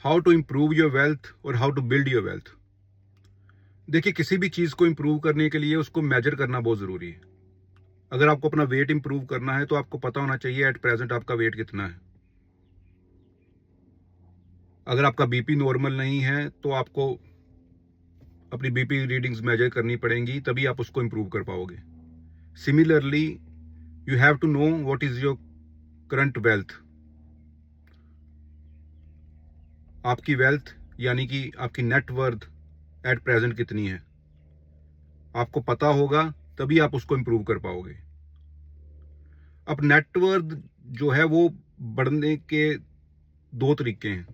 How to improve your wealth और how to build your wealth. देखिए, किसी भी चीज़ को इम्प्रूव करने के लिए उसको मेजर करना बहुत ज़रूरी है। अगर आपको अपना वेट इम्प्रूव करना है तो आपको पता होना चाहिए एट प्रेजेंट आपका वेट कितना है। अगर आपका बीपी नॉर्मल नहीं है तो आपको अपनी बीपी रीडिंग्स मेजर करनी पड़ेंगी, तभी आप उसको इम्प्रूव कर पाओगे। Similarly, you have to know what is your current wealth. आपकी वेल्थ यानी कि आपकी नेटवर्थ एट प्रेजेंट कितनी है, आपको पता होगा, तभी आप उसको इम्प्रूव कर पाओगे। अब नेटवर्थ जो है वो बढ़ने के दो तरीके हैं।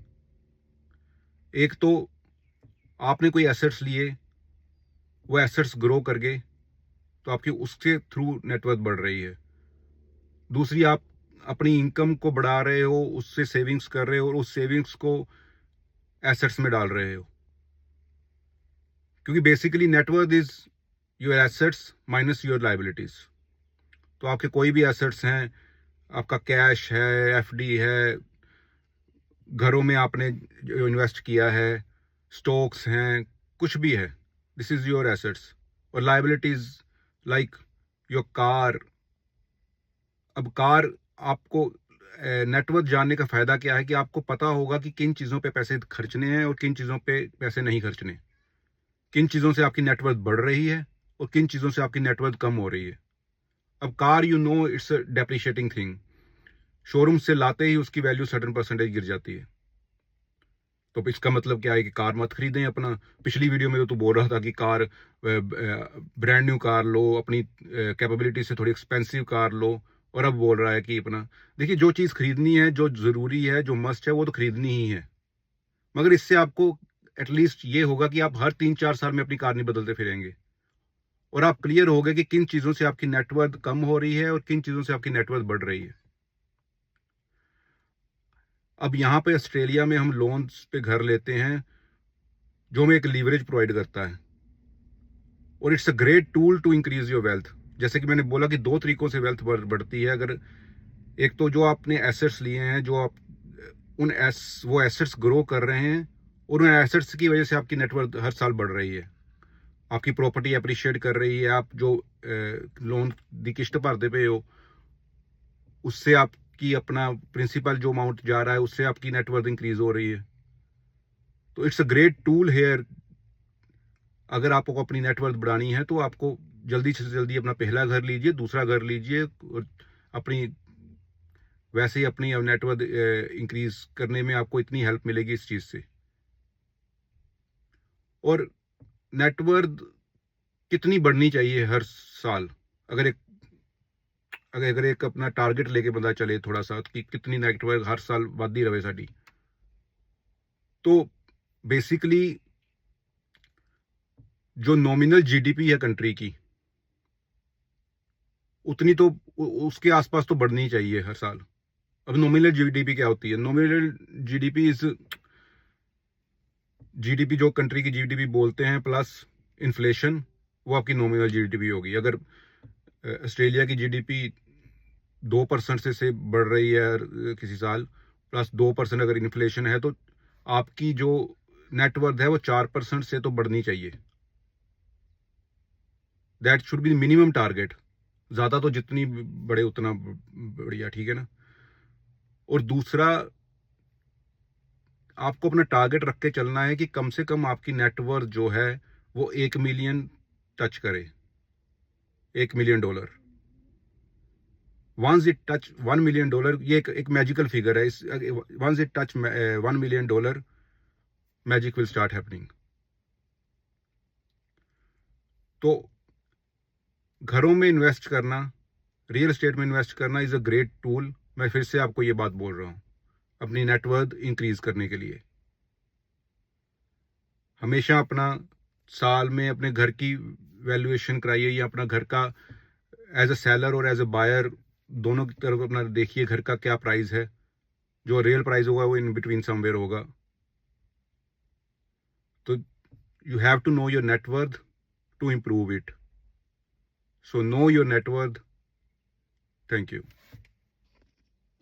एक तो आपने कोई एसेट्स लिए, वो एसेट्स ग्रो कर गए तो आपकी उसके थ्रू नेटवर्थ बढ़ रही है। दूसरी, आप अपनी इनकम को बढ़ा रहे हो, उससे सेविंग्स कर रहे हो और उस सेविंग्स को एसेट्स में डाल रहे हो। क्योंकि basically net worth is your assets minus your liabilities. तो आपके कोई भी एसेट्स हैं, आपका कैश है, एफडी है, घरों में आपने जो इन्वेस्ट किया है, स्टॉक्स हैं, कुछ भी है, दिस इज योर एसेट्स। और लाइबिलिटीज लाइक योर कार। अब कार, आपको नेटवर्थ जानने का फायदा क्या है कि आपको पता होगा कि किन चीज़ों पे पैसे खर्चने हैं और किन चीज़ों पे पैसे नहीं खर्चने, किन चीज़ों से आपकी नेटवर्थ बढ़ रही है और किन चीज़ों से आपकी नेटवर्थ कम हो रही है। अब car, you know, it's a depreciating thing. Showroom से लाते ही उसकी वैल्यू सर्टेन परसेंटेज गिर जाती है। तो इसका मतलब क्या है कि कार मत खरीदें अपना। पिछली वीडियो में तो तू बोल रहा था कि कार, ब्रांड न्यू कार लो, अपनी कैपेबिलिटी से थोड़ी एक्सपेंसिव कार लो, और अब बोल रहा है कि अपना। देखिए, जो चीज़ खरीदनी है, जो ज़रूरी है, जो मस्ट है, वो तो खरीदनी ही है। मगर इससे आपको एटलीस्ट ये होगा कि आप हर 3-4 साल में अपनी कार नहीं बदलते फिरेंगे, और आप क्लियर हो गए कि किन चीज़ों से आपकी नेटवर्थ कम हो रही है और किन चीज़ों से आपकी नेटवर्थ बढ़ रही है। अब यहाँ पे ऑस्ट्रेलिया में हम लोन्स पे घर लेते हैं, जो हमें एक लीवरेज प्रोवाइड करता है, और it's a great tool to increase your wealth. जैसे कि मैंने बोला कि दो तरीकों से वेल्थ बढ़ती है। अगर एक तो जो आपने एसेट्स लिए हैं, जो आप वो एसेट्स ग्रो कर रहे हैं, और उन एसेट्स की वजह से आपकी नेटवर्थ हर साल बढ़ रही है, आपकी प्रॉपर्टी अप्रिशिएट कर रही है, आप जो लोन की किस्त भरते पे हो, उससे आपकी अपना प्रिंसिपल जो अमाउंट जा रहा है, उससे आपकी नेटवर्थ इंक्रीज हो रही है। तो it's a great tool here. अगर आपको अपनी नेटवर्थ बढ़ानी है तो आपको जल्दी से जल्दी अपना पहला घर लीजिए, दूसरा घर लीजिए, और अपनी वैसे ही अपनी नेटवर्थ इंक्रीज करने में आपको इतनी हेल्प मिलेगी इस चीज़ से। और नेटवर्थ कितनी बढ़नी चाहिए हर साल? अगर एक अगर एक अपना टारगेट लेके बंदा चले थोड़ा सा कि कितनी नेटवर्थ हर साल बढ़ती रहे साड़ी, तो बेसिकली जो नॉमिनल जीडीपी है कंट्री की, उतनी तो उसके आसपास तो बढ़नी ही चाहिए हर साल। अब नॉमिनल जीडीपी क्या होती है? नॉमिनल जीडीपी इज जीडीपी, जो कंट्री की जीडीपी बोलते हैं, प्लस इन्फ्लेशन, वो आपकी नॉमिनल जीडीपी होगी। अगर ऑस्ट्रेलिया की जीडीपी 2% से बढ़ रही है किसी साल, प्लस 2% अगर इन्फ्लेशन है, तो आपकी जो नेटवर्थ है वो 4% से तो बढ़नी चाहिए। That should be minimum target. ज़्यादा तो जितनी बढ़े उतना बढ़िया, ठीक है ना। और दूसरा, आपको अपना टारगेट रख के चलना है कि कम से कम आपकी नेटवर्थ जो है वो 1 मिलियन टच करे, $1 million. Once it touch $1 million, ये एक मैजिकल फिगर है। Once it touch $1 million, magic will start happening. तो घरों में इन्वेस्ट करना, रियल एस्टेट में इन्वेस्ट करना इज अ ग्रेट टूल। मैं फिर से आपको ये बात बोल रहा हूँ, अपनी नेटवर्थ इंक्रीज करने के लिए हमेशा अपना साल में अपने घर की वैल्यूएशन कराइए, या अपना घर का एज अ सेलर और एज अ बायर दोनों की तरफ अपना देखिए घर का क्या प्राइस है। जो रियल प्राइस होगा वो इन बिटवीन समवेयर होगा। तो you have to know your net worth to improve it. So know your net worth. Thank you.